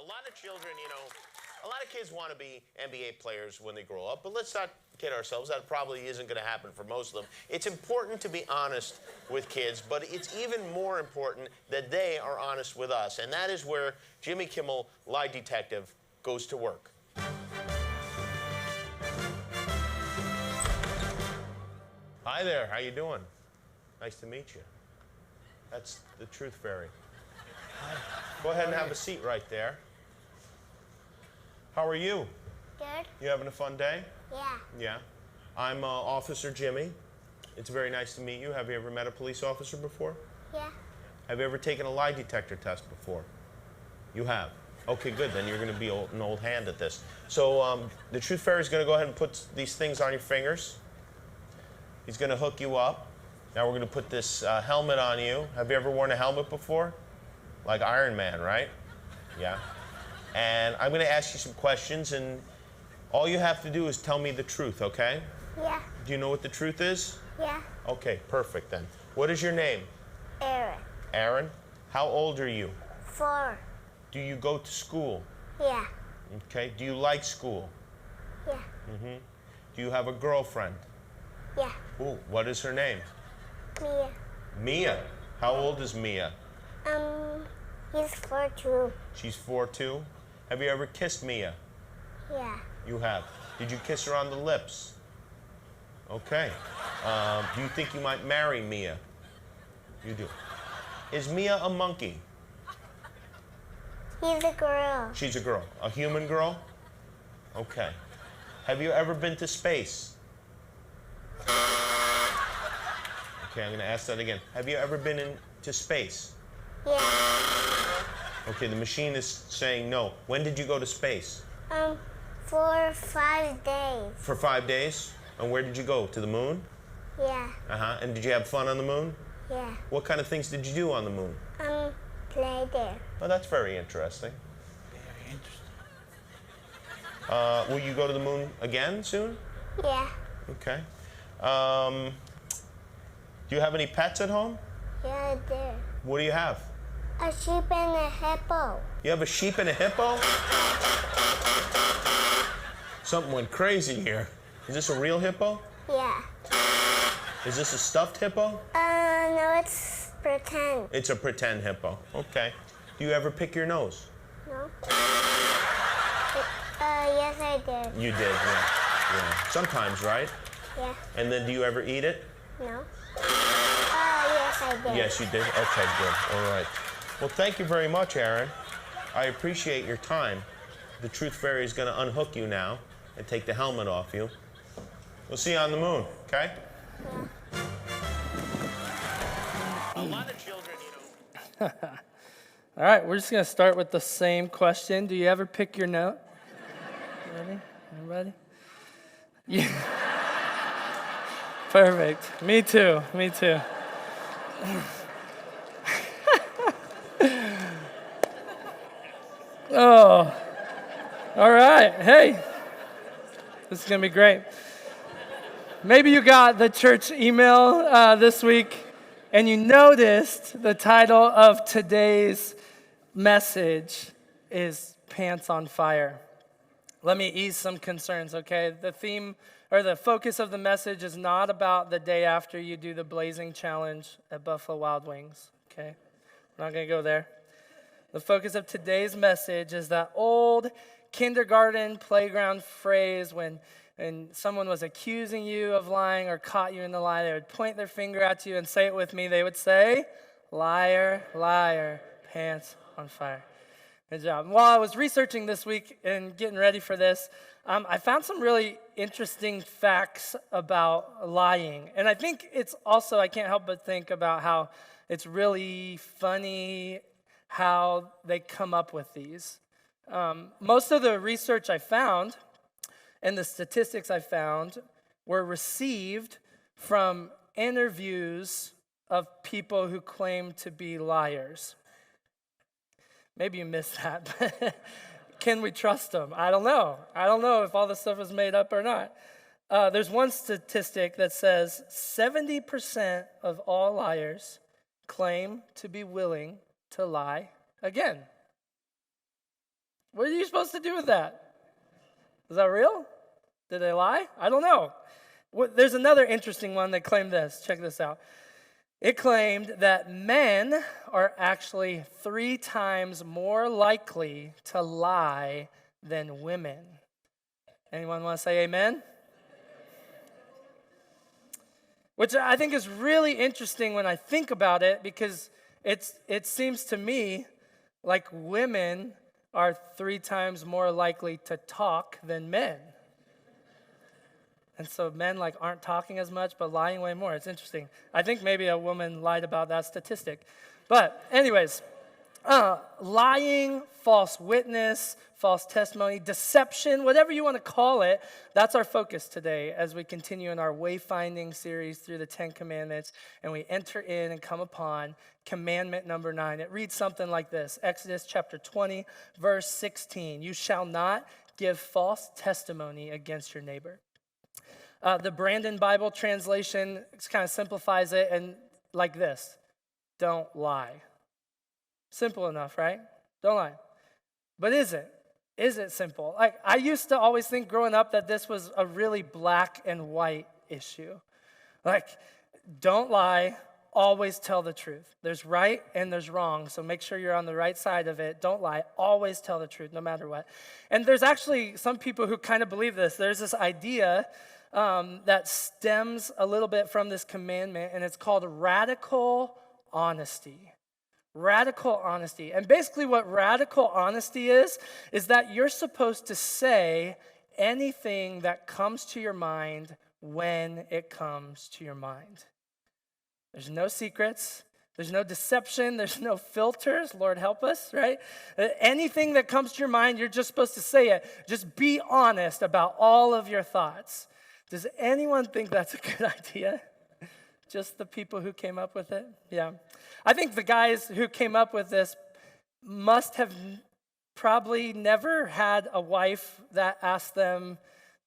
A lot of children, a lot of kids want to be NBA players when they grow up, but let's not kid ourselves. That probably isn't going to happen for most of them. It's important to be honest with kids, but it's even more important that they are honest with us, and that is where Jimmy Kimmel, Lie Detective, goes to work. Hi there, how you doing? Nice to meet you. That's the Truth Fairy. Hi. Go ahead and have a seat right there. How are you? Good. You having a fun day? Yeah. Yeah. I'm Officer Jimmy. It's very nice to meet you. Have you ever met a police officer before? Yeah. Have you ever taken a lie detector test before? You have. Okay, good. Then you're going to be an old hand at this. So the Truth Fairy is going to go ahead and put these things on your fingers. He's going to hook you up. Now we're going to put this helmet on you. Have you ever worn a helmet before? Like Iron Man, right? Yeah. And I'm going to ask you some questions, and all you have to do is tell me the truth, okay? Yeah. Do you know what the truth is? Yeah. Okay, perfect then. What is your name? Aaron. Aaron? How old are you? 4. Do you go to school? Yeah. Okay. Do you like school? Yeah. Mm-hmm. Do you have a girlfriend? Yeah. Ooh, what is her name? Mia. Mia. How old is Mia? He's 4 too. She's 4 too? Have you ever kissed Mia? Yeah. You have. Did you kiss her on the lips? Okay. Do you think you might marry Mia? You do. Is Mia a monkey? He's a girl. She's a girl. A human girl? Okay. Have you ever been to space? Okay, I'm going to ask that again. Have you ever been into space? Yeah. Okay, the machine is saying no. When did you go to space? For 5 days. For 5 days? And where did you go? To the moon? Yeah. Uh-huh. And did you have fun on the moon? Yeah. What kind of things did you do on the moon? Play there. Oh, that's very interesting. Very interesting. Will you go to the moon again soon? Yeah. Okay. Do you have any pets at home? Yeah, there. What do you have? A sheep and a hippo. You have a sheep and a hippo? Something went crazy here. Is this a real hippo? Yeah. Is this a stuffed hippo? No, it's pretend. It's a pretend hippo. Okay. Do you ever pick your nose? No? Yes, I did. You did, yeah. Yeah. Sometimes, right? Yeah. And then do you ever eat it? No? Yes, I did. Yes, you did? Okay, good. All right. Well, thank you very much, Aaron. I appreciate your time. The Truth Fairy is going to unhook you now and take the helmet off you. We'll see you on the moon, okay? Yeah. A lot of children, All right, we're just going to start with the same question. Do you ever pick your note? Ready? Everybody? Yeah. Perfect. Me too. Me too. Oh. All right. Hey. This is going to be great. Maybe you got the church email this week and you noticed the title of today's message is Pants on Fire. Let me ease some concerns, okay? The theme or the focus of the message is not about the day after you do the blazing challenge at Buffalo Wild Wings, okay? We're not going to go there. The focus of today's message is that old kindergarten playground phrase when someone was accusing you of lying or caught you in the lie, they would point their finger at you and say it with me. They would say, liar, liar, pants on fire. Good job. While I was researching this week and getting ready for this, I found some really interesting facts about lying. And I think it's also, I can't help but think about how it's really funny how they come up with these. Most of the research I found and the statistics I found were received from interviews of people who claim to be liars. Maybe you missed that, but can we trust them? I don't know. I don't know if all this stuff is made up or not. There's one statistic that says 70% of all liars claim to be willing to lie again. What are you supposed to do with that? Is that real? Did they lie? I don't know. There's another interesting one that claimed this. Check this out. It claimed that men are actually 3 times more likely to lie than women. Anyone want to say amen? Which I think is really interesting when I think about it, because it seems to me like women are 3 times more likely to talk than men. And so men aren't talking as much, but lying way more. It's interesting. I think maybe a woman lied about that statistic. But anyways, lying, false witness, false testimony, deception, whatever you want to call it, that's our focus today as we continue in our Wayfinding series through the 10 Commandments, and we enter in and come upon commandment number 9. It reads something like this, Exodus chapter 20, verse 16. You shall not give false testimony against your neighbor. The Brandon Bible translation kind of simplifies it and like this: don't lie. Simple enough, right? Don't lie. But is it? Is it simple? I used to always think growing up that this was a really black and white issue. Don't lie, always tell the truth. There's right and there's wrong, so make sure you're on the right side of it. Don't lie, always tell the truth, no matter what. And there's actually some people who kind of believe this. There's this idea that stems a little bit from this commandment, and it's called radical honesty. Radical honesty. And basically what radical honesty is that you're supposed to say anything that comes to your mind when it comes to your mind. There's no secrets. There's no deception. There's no filters. Lord help us, right? Anything that comes to your mind, you're just supposed to say it. Just be honest about all of your thoughts. Does anyone think that's a good idea? Just the people who came up with it? Yeah. I think the guys who came up with this must have probably never had a wife that asked them,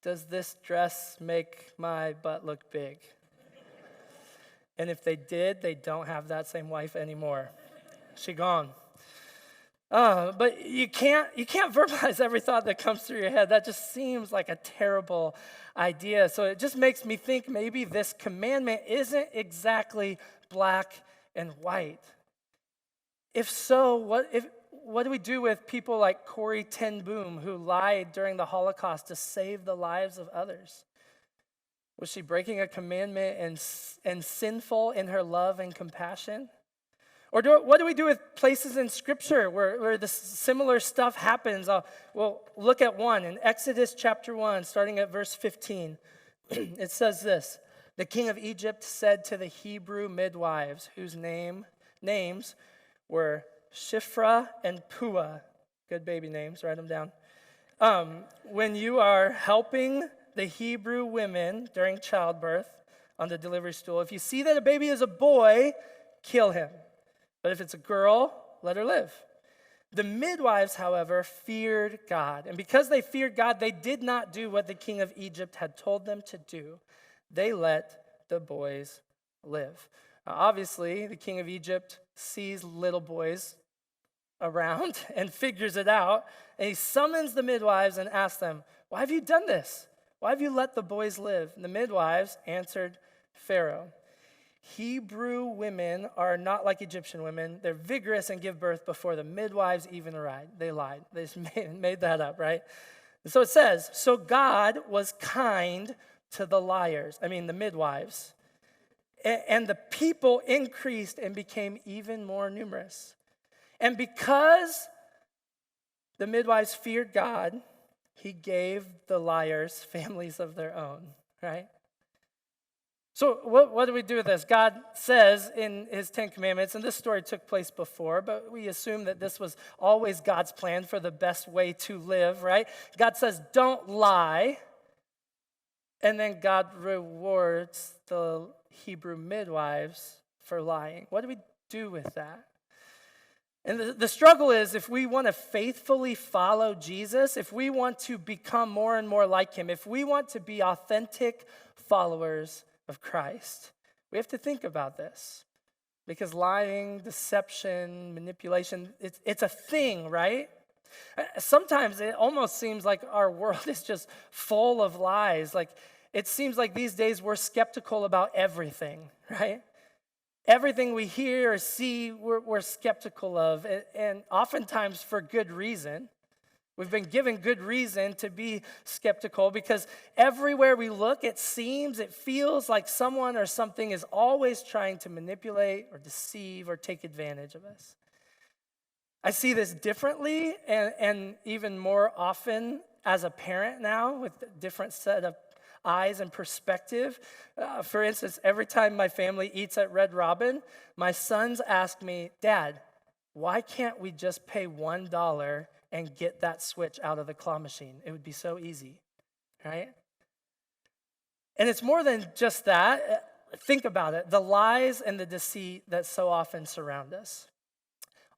does this dress make my butt look big? And if they did, they don't have that same wife anymore. She gone. But you can't verbalize every thought that comes through your head. That just seems like a terrible idea. So it just makes me think maybe this commandment isn't exactly black and white. If so, what do we do with people like Corrie ten Boom, who lied during the Holocaust to save the lives of others? Was she breaking a commandment and sinful in her love and compassion? Or what do we do with places in Scripture where the similar stuff happens? Well, look at one. In Exodus chapter 1, starting at verse 15, it says this: the king of Egypt said to the Hebrew midwives, whose names were Shiphrah and Puah, good baby names, write them down. When you are helping the Hebrew women during childbirth on the delivery stool, if you see that a baby is a boy, kill him. But if it's a girl, let her live. The midwives, however, feared God. And because they feared God, they did not do what the king of Egypt had told them to do. They let the boys live. Now, obviously, the king of Egypt sees little boys around and figures it out. And he summons the midwives and asks them, why have you done this? Why have you let the boys live? And the midwives answered Pharaoh, Hebrew women are not like Egyptian women. They're vigorous and give birth before the midwives even arrive. They lied. They just made that up, right? And so it says, so God was kind to the midwives. And the people increased and became even more numerous. And because the midwives feared God, he gave the liars families of their own, right? So what do we do with this? God says in his 10 Commandments, and this story took place before, but we assume that this was always God's plan for the best way to live, right? God says, don't lie. And then God rewards the Hebrew midwives for lying. What do we do with that? And the struggle is, if we want to faithfully follow Jesus, if we want to become more and more like him, if we want to be authentic followers of Christ, we have to think about this. Because lying, deception, manipulation, it's a thing, right? Sometimes it almost seems like our world is just full of lies. Like it seems like these days we're skeptical about everything, right? Everything we hear or see, we're skeptical of, and oftentimes for good reason. We've been given good reason to be skeptical because everywhere we look, it feels like someone or something is always trying to manipulate or deceive or take advantage of us. I see this differently and even more often as a parent now with a different set of eyes and perspective. For instance, every time my family eats at Red Robin, my sons ask me, Dad, why can't we just pay $1 and get that switch out of the claw machine? It would be so easy, right? And it's more than just that. Think about it, the lies and the deceit that so often surround us.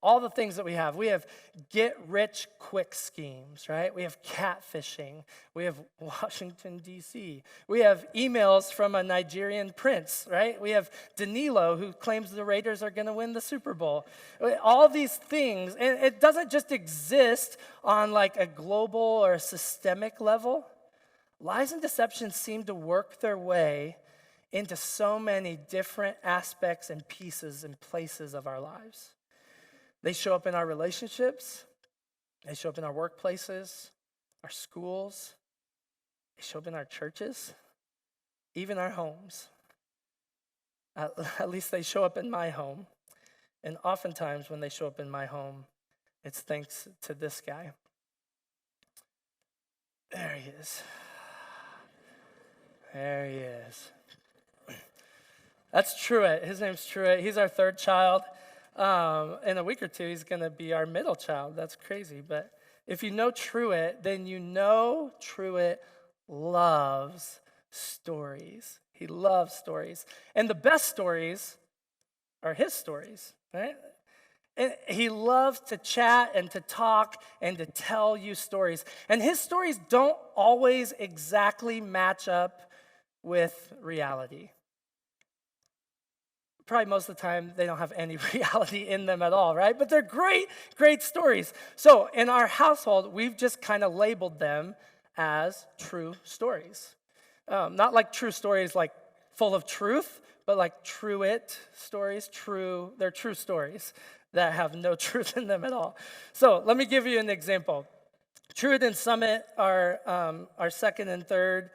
All the things that we have get-rich-quick schemes, right? We have catfishing. We have Washington, D.C. We have emails from a Nigerian prince, right? We have Danilo, who claims the Raiders are going to win the Super Bowl. All these things, and it doesn't just exist on like a global or a systemic level. Lies and deceptions seem to work their way into so many different aspects and pieces and places of our lives. They show up in our relationships. They show up in our workplaces, our schools. They show up in our churches, even our homes. At least they show up in my home. And oftentimes when they show up in my home, it's thanks to this guy. There he is. There he is. That's Truett. His name's Truett. He's our third child. In a week or two, he's going to be our middle child. That's crazy. But if you know Truett, then you know Truett loves stories. He loves stories. And the best stories are his stories, right? And he loves to chat and to talk and to tell you stories. And his stories don't always exactly match up with reality. Probably most of the time, they don't have any reality in them at all, right? But they're great, great stories. So in our household, we've just kind of labeled them as true stories. Not like true stories like full of truth, but like Truett stories, they're true stories that have no truth in them at all. So let me give you an example. Truett and Summit are our second and third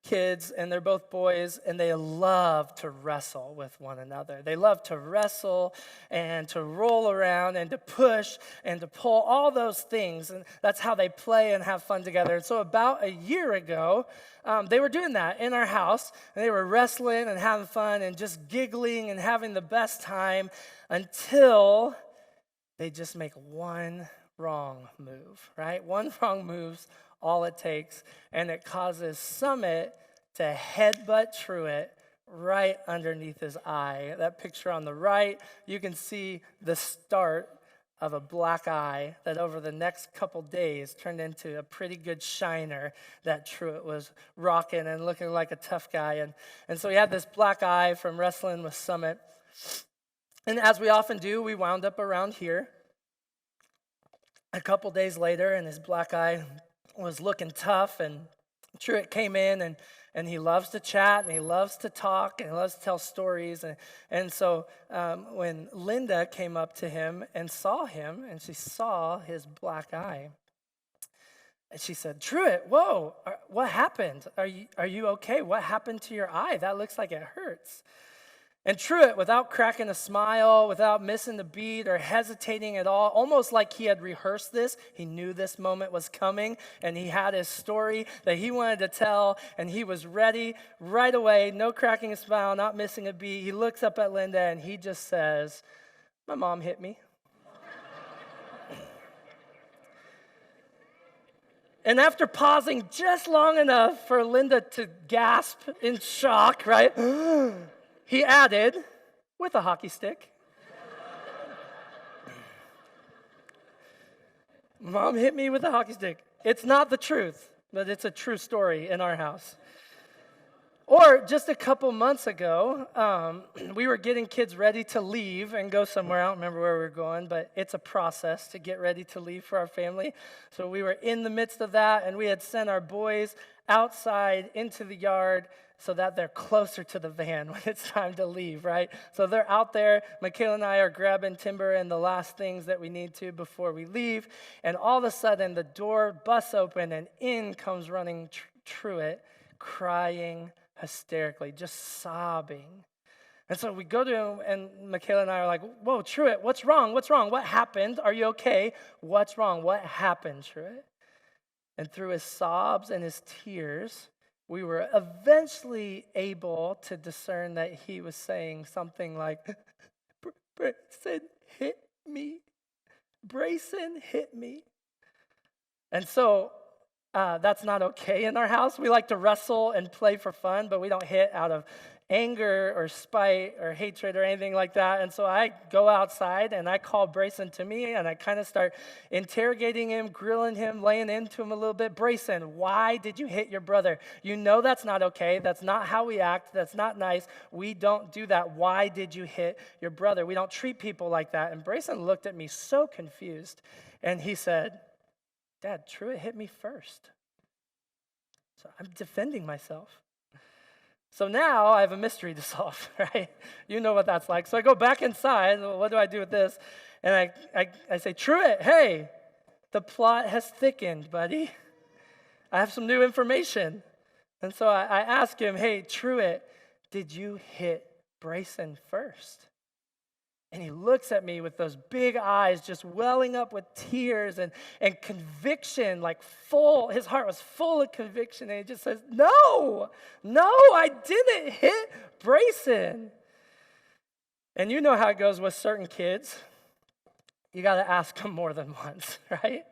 kids, and they're both boys, and they love to wrestle with one another. They love to wrestle and to roll around and to push and to pull, all those things, and that's how they play and have fun together. And so about a year ago, they were doing that in our house, and they were wrestling and having fun and just giggling and having the best time until they just make one wrong move, right? One wrong move's all it takes, and it causes Summit to headbutt Truett right underneath his eye. That picture on the right, you can see the start of a black eye that over the next couple days turned into a pretty good shiner that Truett was rocking and looking like a tough guy. And so he had this black eye from wrestling with Summit. And as we often do, we wound up around here. A couple days later, and his black eye was looking tough, and Truett came in, and he loves to chat, and he loves to talk, and he loves to tell stories. And so when Linda came up to him and saw him, and she saw his black eye, and she said, Truett, whoa, what happened? Are you okay? What happened to your eye? That looks like it hurts. And Truett, without cracking a smile, without missing a beat or hesitating at all, almost like he had rehearsed this, he knew this moment was coming, and he had his story that he wanted to tell, and he was ready right away, no cracking a smile, not missing a beat. He looks up at Linda, and he just says, my mom hit me. And after pausing just long enough for Linda to gasp in shock, right? He added, with a hockey stick. Mom hit me with a hockey stick. It's not the truth, but it's a true story in our house. Or just a couple months ago, we were getting kids ready to leave and go somewhere. I don't remember where we were going, but it's a process to get ready to leave for our family. So we were in the midst of that, and we had sent our boys outside into the yard so that they're closer to the van when it's time to leave, right? So they're out there. Michaela and I are grabbing timber and the last things that we need to before we leave. And all of a sudden, the door busts open, and in comes running Truett, crying hysterically, just sobbing. And so we go to him, and Michaela and I are like, whoa, Truett, what's wrong? What's wrong? What happened? Are you okay? What's wrong? What happened, Truett? And through his sobs and his tears, we were eventually able to discern that he was saying something like, Brayson hit me. Brayson hit me. And so that's not okay in our house. We like to wrestle and play for fun, but we don't hit out of anger or spite or hatred or anything like that. And so I go outside and I call Brayson to me and I kind of start interrogating him, grilling him, laying into him a little bit. Brayson, why did you hit your brother? You know that's not okay. That's not how we act. That's not nice. We don't do that. Why did you hit your brother? We don't treat people like that. And Brayson looked at me so confused and he said, Dad, Truett hit me first. So I'm defending myself. So now I have a mystery to solve, right? You know what that's like. So I go back inside. Well, what do I do with this? And I say, Truett, hey, the plot has thickened, buddy. I have some new information. And so I ask him, hey, Truett, did you hit Brayson first? And he looks at me with those big eyes just welling up with tears and conviction, like full. His heart was full of conviction. And he just says, no, I didn't hit Brayson. And you know how it goes with certain kids. You got to ask them more than once, right?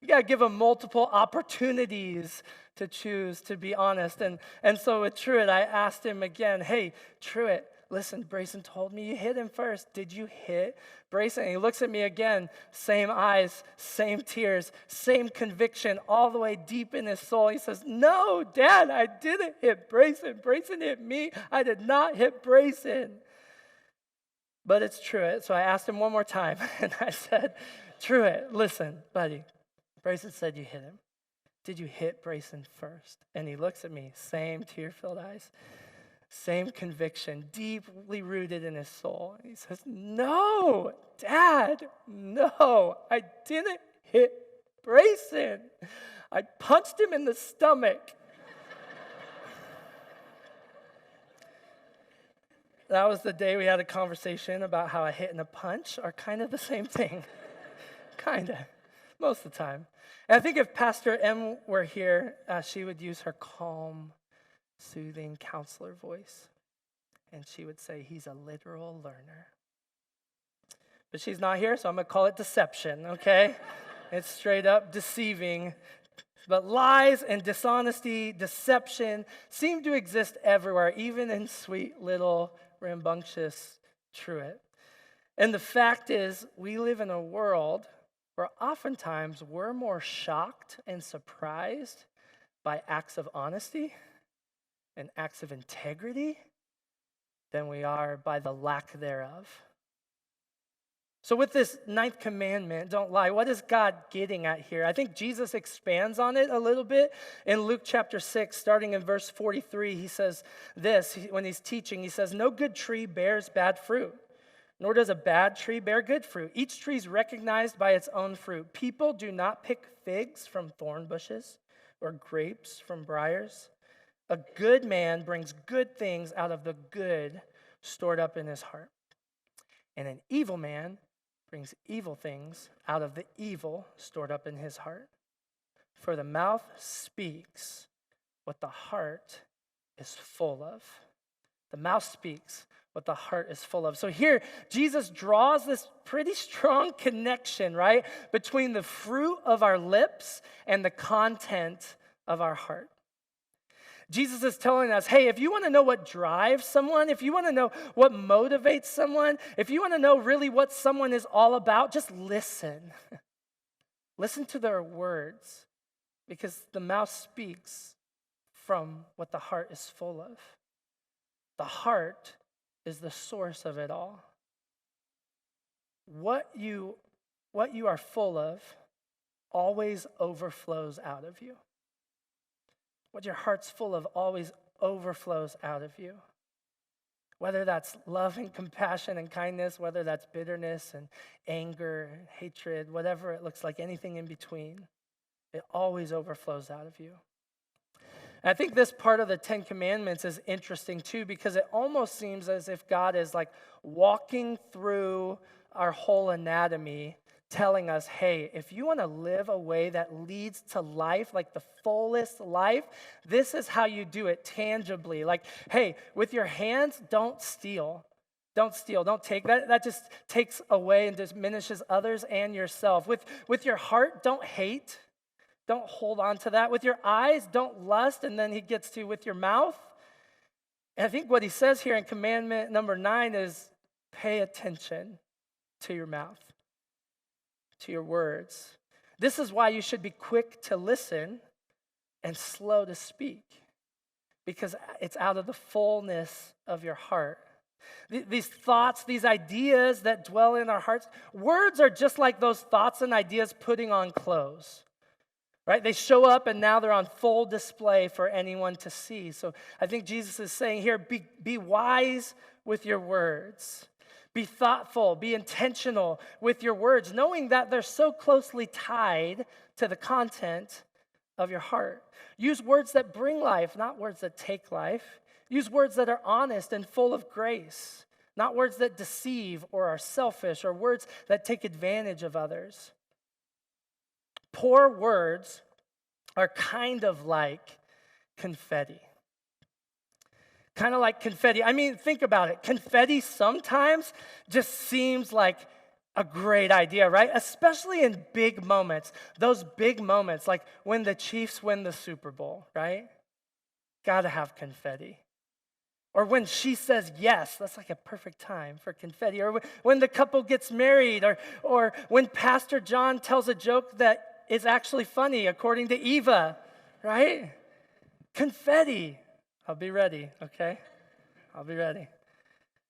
You got to give them multiple opportunities to choose to be honest. And so with Truett, I asked him again, hey, Truett, listen, Brayson told me you hit him first. Did you hit Brayson? And he looks at me again, same eyes, same tears, same conviction, all the way deep in his soul. He says, no, Dad, I didn't hit Brayson. Brayson hit me. I did not hit Brayson. But it's Truett. So I asked him one more time, and I said, Truett, listen, buddy, Brayson said you hit him. Did you hit Brayson first? And he looks at me, same tear-filled eyes. Same conviction, deeply rooted in his soul. He says, no, Dad, no, I didn't hit Brayson. I punched him in the stomach. That was the day we had a conversation about how a hit and a punch are kind of the same thing. Kind of, most of the time. And I think if Pastor M were here, she would use her calm, soothing counselor voice, and she would say he's a literal learner. But she's not here, so I'm going to call it deception, okay? It's straight up deceiving. But lies and dishonesty, deception seem to exist everywhere, even in sweet little rambunctious Truett. And the fact is, we live in a world where oftentimes we're more shocked and surprised by acts of honesty and acts of integrity than we are by the lack thereof. So with this 9th commandment, don't lie, what is God getting at here? I think Jesus expands on it a little bit. In Luke chapter 6, starting in verse 43, he says this, when he's teaching, he says, no good tree bears bad fruit, nor does a bad tree bear good fruit. Each tree is recognized by its own fruit. People do not pick figs from thorn bushes or grapes from briars. A good man brings good things out of the good stored up in his heart. And an evil man brings evil things out of the evil stored up in his heart. For the mouth speaks what the heart is full of. The mouth speaks what the heart is full of. So here, Jesus draws this pretty strong connection, right, between the fruit of our lips and the content of our heart. Jesus is telling us, hey, if you want to know what drives someone, if you want to know what motivates someone, if you want to know really what someone is all about, just listen. Listen to their words, because the mouth speaks from what the heart is full of. The heart is the source of it all. What you are full of always overflows out of you. What your heart's full of always overflows out of you. Whether that's love and compassion and kindness, whether that's bitterness and anger and hatred, whatever it looks like, anything in between, it always overflows out of you. And I think this part of the Ten Commandments is interesting too, because it almost seems as if God is like walking through our whole anatomy, telling us, hey, if you want to live a way that leads to life, like the fullest life, this is how you do it tangibly. Like, hey, with your hands, don't steal. Don't steal, don't take. That just takes away and diminishes others and yourself. With your heart, don't hate. Don't hold on to that. With your eyes, don't lust. And then he gets to with your mouth. And I think what he says here in commandment number 9 is pay attention to your mouth, to your words. This is why you should be quick to listen and slow to speak, because it's out of the fullness of your heart. These thoughts, these ideas that dwell in our hearts, words are just like those thoughts and ideas putting on clothes, right? They show up and now they're on full display for anyone to see. So I think Jesus is saying here, be wise with your words. Be thoughtful, be intentional with your words, knowing that they're so closely tied to the content of your heart. Use words that bring life, not words that take life. Use words that are honest and full of grace, not words that deceive or are selfish or words that take advantage of others. Poor words are kind of like confetti. Kind of like confetti. I mean, think about it. Confetti sometimes just seems like a great idea, right? Especially in big moments. Those big moments, like when the Chiefs win the Super Bowl, right? Gotta have confetti. Or when she says yes, that's like a perfect time for confetti. Or when the couple gets married, or when Pastor John tells a joke that is actually funny, according to Eva, right? Confetti. I'll be ready, okay? I'll be ready.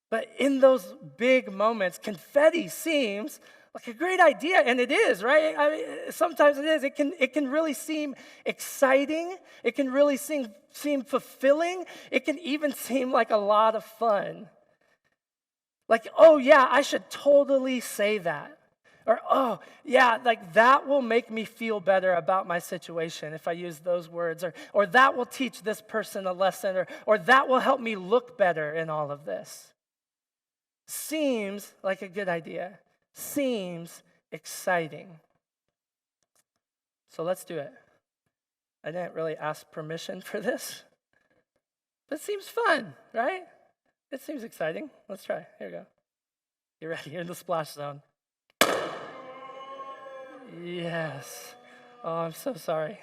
But in those big moments, confetti seems like a great idea, and it is, right? I mean, sometimes it is. It can really seem exciting. It can really seem fulfilling. It can even seem like a lot of fun. Like, oh yeah, I should totally say that. Or, oh, yeah, like that will make me feel better about my situation if I use those words. Or that will teach this person a lesson. Or that will help me look better in all of this. Seems like a good idea. Seems exciting. So let's do it. I didn't really ask permission for this. But it seems fun, right? It seems exciting. Let's try. Here we go. You ready? You're in the splash zone. Yes. Oh, I'm so sorry.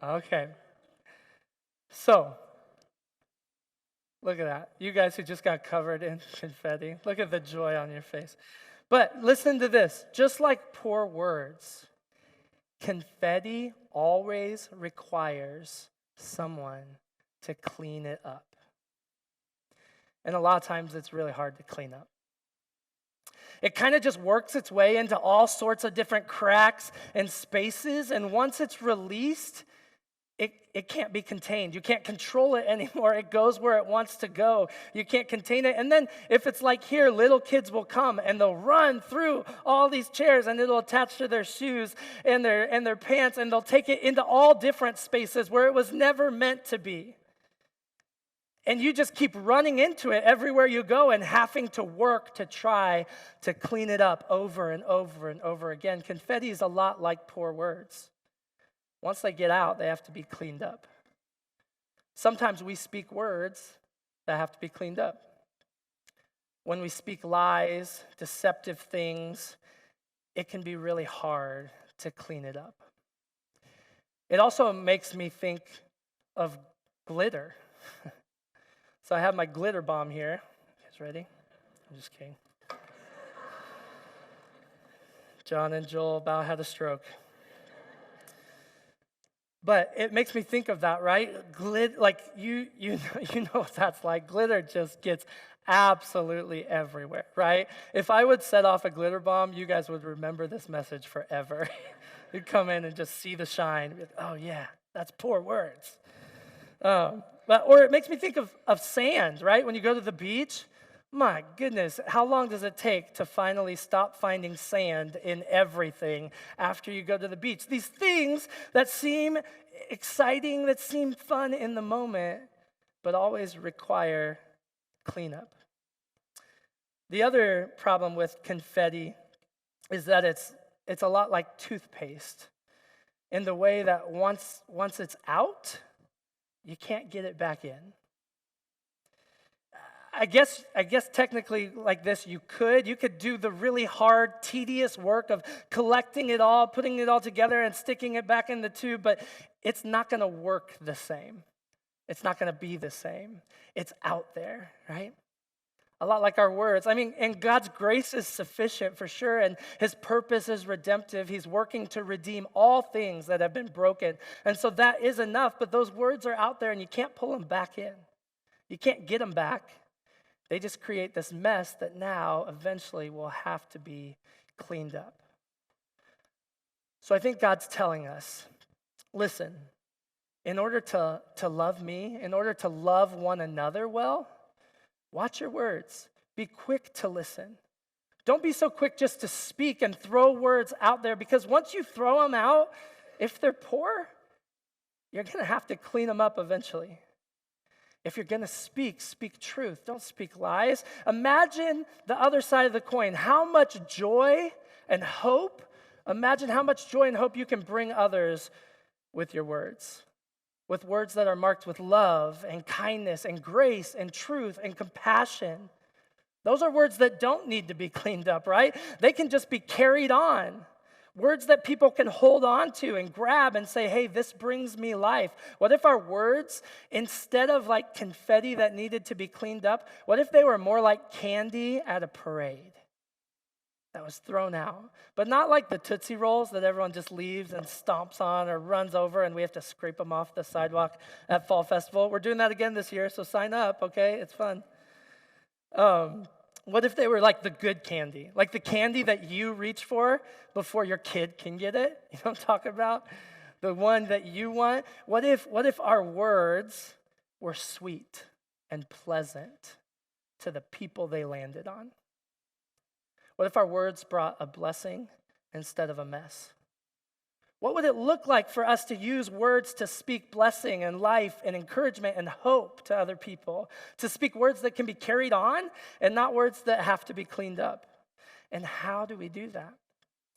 Okay. So, look at that. You guys who just got covered in confetti. Look at the joy on your face. But listen to this. Just like poor words, confetti always requires someone to clean it up. And a lot of times it's really hard to clean up. It kind of just works its way into all sorts of different cracks and spaces. And once it's released, it can't be contained. You can't control it anymore. It goes where it wants to go. You can't contain it. And then if it's like here, little kids will come and they'll run through all these chairs and it'll attach to their shoes and their pants, and they'll take it into all different spaces where it was never meant to be. And you just keep running into it everywhere you go and having to work to try to clean it up over and over and over again. Confetti is a lot like poor words. Once they get out, they have to be cleaned up. Sometimes we speak words that have to be cleaned up. When we speak lies, deceptive things, it can be really hard to clean it up. It also makes me think of glitter. So I have my glitter bomb here. You guys ready? I'm just kidding. John and Joel about had a stroke. But it makes me think of that, right? Like you know what that's like. Glitter just gets absolutely everywhere, right? If I would set off a glitter bomb, you guys would remember this message forever. You'd come in and just see the shine. Be like, oh yeah, that's poor words. Or it makes me think of sand, right? When you go to the beach, my goodness, how long does it take to finally stop finding sand in everything after you go to the beach? These things that seem exciting, that seem fun in the moment, but always require cleanup. The other problem with confetti is that it's a lot like toothpaste in the way that once it's out, you can't get it back in. I guess technically like this, you could do the really hard, tedious work of collecting it all, putting it all together and sticking it back in the tube, but it's not going to work the same. It's not going to be the same. It's out there, right? A lot like our words. I mean, and God's grace is sufficient for sure, and his purpose is redemptive. He's working to redeem all things that have been broken. And so that is enough, but those words are out there and you can't pull them back in. You can't get them back. They just create this mess that now eventually will have to be cleaned up. So I think God's telling us, listen, in order to love me, in order to love one another well, watch your words. Be quick to listen. Don't be so quick just to speak and throw words out there, because once you throw them out, if they're poor, you're going to have to clean them up eventually. If you're going to speak truth. Don't speak lies. Imagine the other side of the coin. How much joy and hope, imagine how much joy and hope you can bring others with your words. With words that are marked with love and kindness and grace and truth and compassion. Those are words that don't need to be cleaned up, right? They can just be carried on. Words that people can hold on to and grab and say, hey, this brings me life. What if our words, instead of like confetti that needed to be cleaned up, what if they were more like candy at a parade that was thrown out? But not like the Tootsie Rolls that everyone just leaves and stomps on or runs over and we have to scrape them off the sidewalk at Fall Festival. We're doing that again this year, so sign up, okay? It's fun. What if they were like the good candy? Like the candy that you reach for before your kid can get it? You know what I'm talking about? The one that you want? What if our words were sweet and pleasant to the people they landed on? What if our words brought a blessing instead of a mess? What would it look like for us to use words to speak blessing and life and encouragement and hope to other people? To speak words that can be carried on and not words that have to be cleaned up. And how do we do that?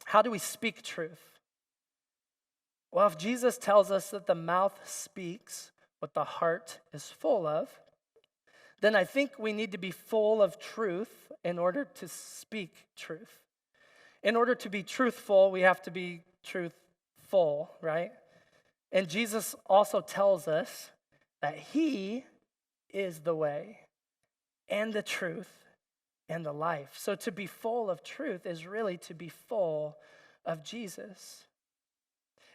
How do we speak truth? Well, if Jesus tells us that the mouth speaks what the heart is full of, then I think we need to be full of truth in order to speak truth. In order to be truthful, we have to be truthful, right? And Jesus also tells us that he is the way and the truth and the life. So to be full of truth is really to be full of Jesus.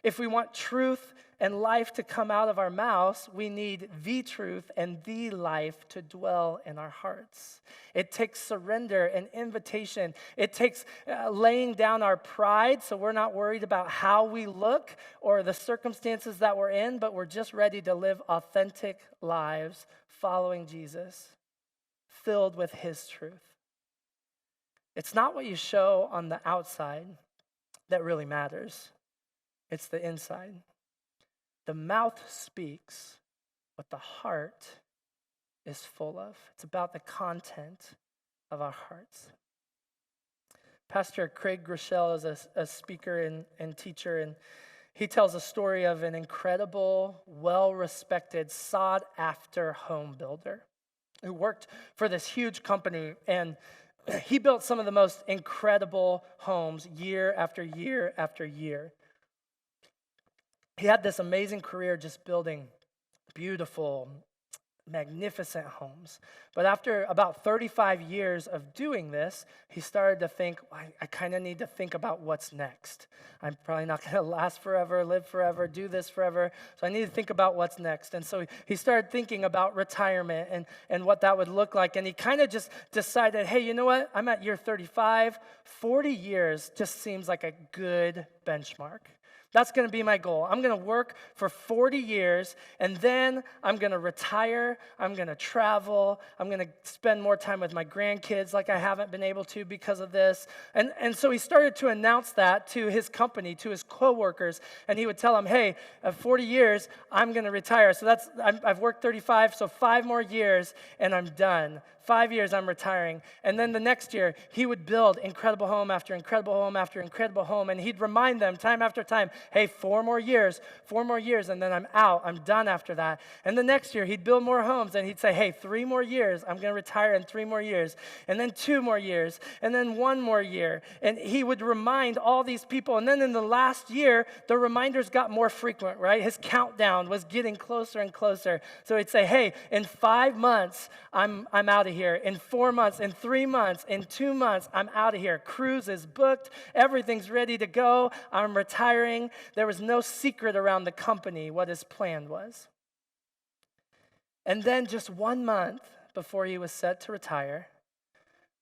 If we want truth and life to come out of our mouths, we need the truth and the life to dwell in our hearts. It takes surrender and invitation. It takes laying down our pride so we're not worried about how we look or the circumstances that we're in, but we're just ready to live authentic lives following Jesus, filled with his truth. It's not what you show on the outside that really matters. It's the inside. The mouth speaks what the heart is full of. It's about the content of our hearts. Pastor Craig Groeschel is a speaker and teacher, and he tells a story of an incredible, well-respected, sought-after home builder who worked for this huge company, and he built some of the most incredible homes year after year after year. He had this amazing career just building beautiful, magnificent homes. But after about 35 years of doing this, he started to think, I kind of need to think about what's next. I'm probably not going to last forever, live forever, do this forever. So I need to think about what's next. And so he started thinking about retirement and what that would look like. And he kind of just decided, hey, you know what? I'm at year 35. 40 years just seems like a good benchmark. That's going to be my goal. I'm going to work for 40 years, and then I'm going to retire. I'm going to travel. I'm going to spend more time with my grandkids like I haven't been able to because of this. And so he started to announce that to his company, to his coworkers, and he would tell them, hey, at 40 years, I'm going to retire. So I've worked 35, so 5 more years, and I'm done. 5 years, I'm retiring. And then the next year, he would build incredible home after incredible home after incredible home, and he'd remind them time after time, hey, 4 more years, and then I'm out. I'm done after that. And the next year, he'd build more homes, and he'd say, hey, 3 more years. I'm going to retire in 3 more years. And then 2 more years. And then 1 more year. And he would remind all these people. And then in the last year, the reminders got more frequent, right? His countdown was getting closer and closer. So he'd say, hey, in 5 months, I'm out of here. In 4 months, in 3 months, in 2 months, I'm out of here. Cruise is booked. Everything's ready to go. I'm retiring. There was no secret around the company what his plan was. And then just 1 month before he was set to retire,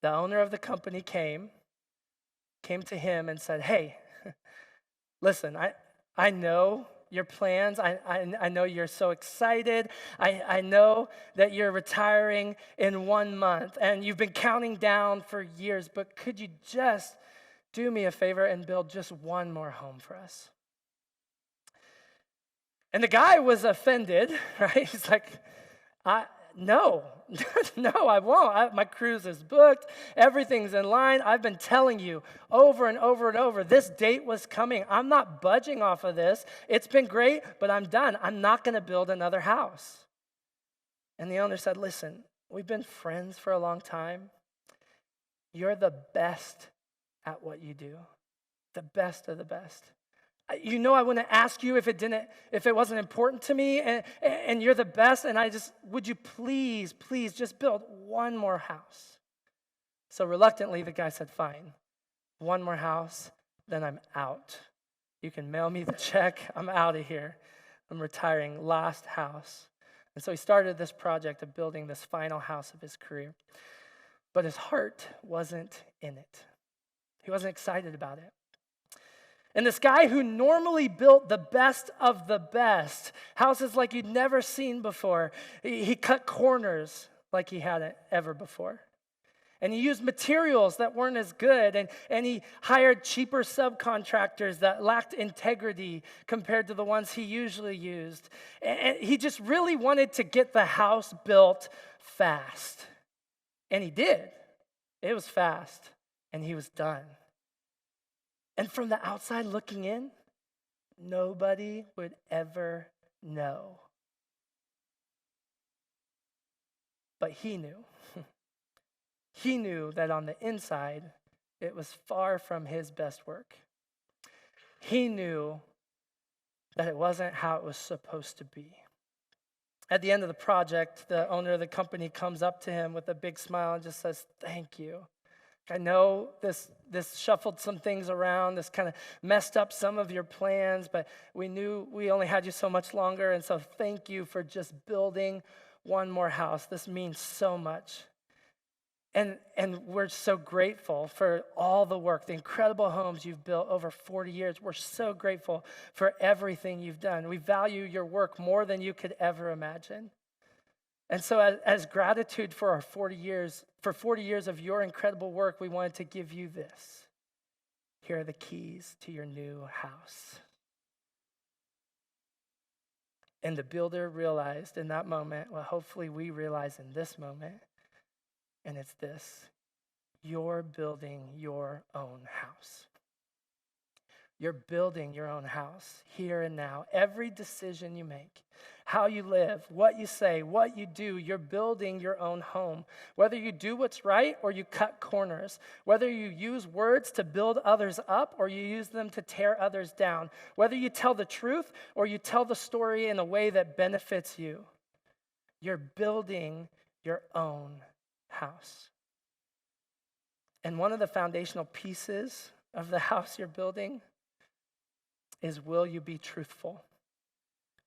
the owner of the company came to him and said, hey, listen, I know your plans. I know you're so excited. I know that you're retiring in 1 month, and you've been counting down for years, but could you just do me a favor and build just 1 more home for us? And the guy was offended, right? He's like, no, no, I won't. My cruise is booked. Everything's in line. I've been telling you over and over and over, this date was coming. I'm not budging off of this. It's been great, but I'm done. I'm not going to build another house. And the owner said, listen, we've been friends for a long time. You're the best at what you do, the best of the best. You know I wouldn't ask you if it wasn't important to me, and you're the best, and would you please just build 1 more house? So reluctantly, the guy said, fine, 1 more house, then I'm out. You can mail me the check, I'm out of here. I'm retiring, last house. And so he started this project of building this final house of his career. But his heart wasn't in it. He wasn't excited about it. And this guy who normally built the best of the best, houses like you'd never seen before, he cut corners like he hadn't ever before. And he used materials that weren't as good, and he hired cheaper subcontractors that lacked integrity compared to the ones he usually used. And he just really wanted to get the house built fast. And he did. It was fast, and he was done. And from the outside looking in, nobody would ever know. But he knew. He knew that on the inside, it was far from his best work. He knew that it wasn't how it was supposed to be. At the end of the project, the owner of the company comes up to him with a big smile and just says, thank you. I know this shuffled some things around, this kind of messed up some of your plans, but we knew we only had you so much longer, and so thank you for just building 1 more house. This means so much. And we're so grateful for all the work, the incredible homes you've built over 40 years. We're so grateful for everything you've done. We value your work more than you could ever imagine. And so as gratitude for our 40 years of your incredible work, we wanted to give you this. Here are the keys to your new house. And the builder realized in that moment, well, hopefully we realize in this moment, and it's this: you're building your own house. You're building your own house here and now. Every decision you make, how you live, what you say, what you do, you're building your own home. Whether you do what's right or you cut corners, whether you use words to build others up or you use them to tear others down, whether you tell the truth or you tell the story in a way that benefits you, You're building your own house. And one of the foundational pieces of the house you're building is, will you be truthful?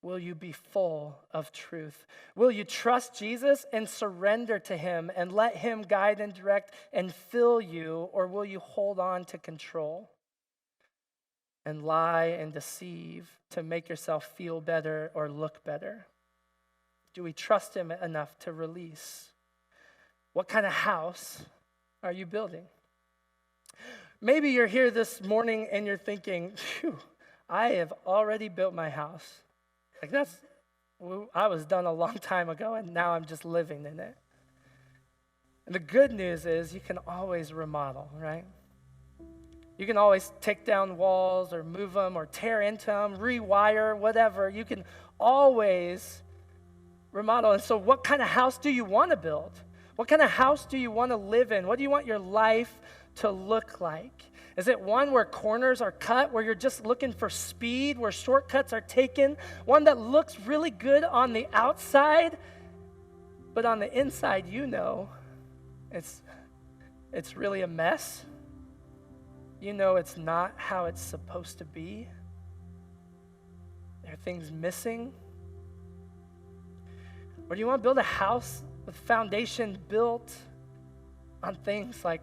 Will you be full of truth? Will you trust Jesus and surrender to him and let him guide and direct and fill you? Or will you hold on to control and lie and deceive to make yourself feel better or look better? Do we trust him enough to release? What kind of house are you building? Maybe you're here this morning and you're thinking, phew, I have already built my house. Like I was done a long time ago and now I'm just living in it. And the good news is you can always remodel, right? You can always take down walls or move them or tear into them, rewire, whatever. You can always remodel. And so what kind of house do you want to build? What kind of house do you want to live in? What do you want your life to look like? Is it one where corners are cut, where you're just looking for speed, where shortcuts are taken? One that looks really good on the outside, but on the inside, it's really a mess. It's not how it's supposed to be. There are things missing. Or do you want to build a house with foundation built on things like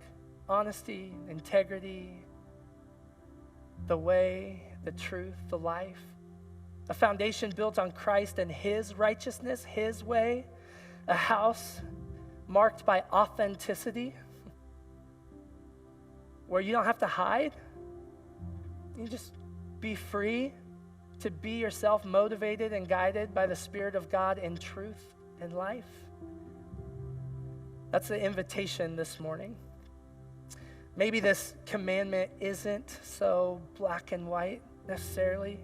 honesty, integrity, the way, the truth, the life? A foundation built on Christ and his righteousness, his way. A house marked by authenticity, where you don't have to hide. You just be free to be yourself, motivated and guided by the Spirit of God in truth and life. That's the invitation this morning. Maybe this commandment isn't so black and white necessarily.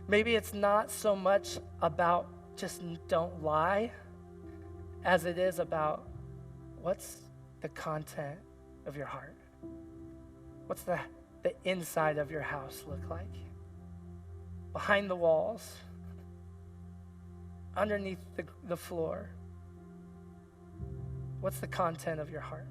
Maybe it's not so much about just don't lie as it is about what's the content of your heart. What's the inside of your house look like? Behind the walls, underneath the floor. What's the content of your heart?